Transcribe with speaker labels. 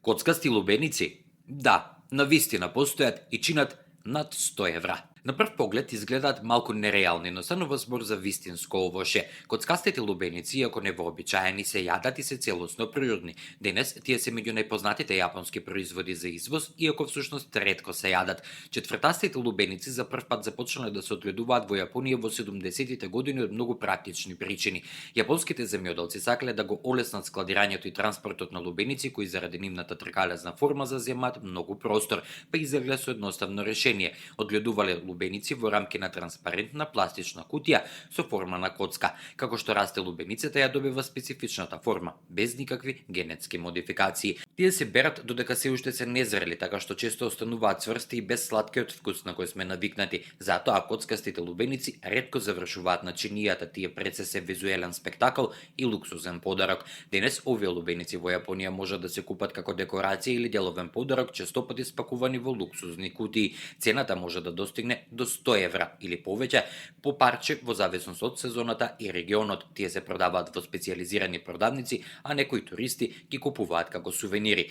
Speaker 1: Коцкасти лубеници? Да, навистина постојат и чинат над 100 евра. На прв поглед изгледаат малку нереални, но станува збор за вистинско овоше. Коцкастите лубеници, иако невообичаени, се јадат и се целосно природни. Денес тие се меѓу најпознатите јапонски производи за извоз, иако всушност ретко се јадат. Четвртастите лубеници за прв пат започнале да се одгледуваат во Јапонија во 70-тите години од многу практични причини. Јапонските земјоделци сакале да го олеснат складирањето и транспортот на лубеници кои заради нивната тркалезна форма заземаат многу простор, па излегле со едноставно решение. Одгледувале лубеници во рамки на транспарентна пластична кутија со форма на коцка. Како што расте лубеницата, ја добива специфичната форма, без никакви генетски модификации. Тие се берат додека се уште се незрели, така што често остануваат цврсти и без сладкиот вкус на кој сме навикнати. Затоа коцкастите лубеници ретко завршуваат на чинијата, тие пред се визуелен спектакл и луксузен подарок. Денес овие лубеници во Јапонија можат да се купат како декорација или деловен подарок, често пати спакувани во луксузни кутии. Цената може да достигне до 100 евра или повеќе по парче во зависност од сезоната и регионот. Тие се продаваат во специјализирани продавници, а некои туристи ги купуваат како сувенири.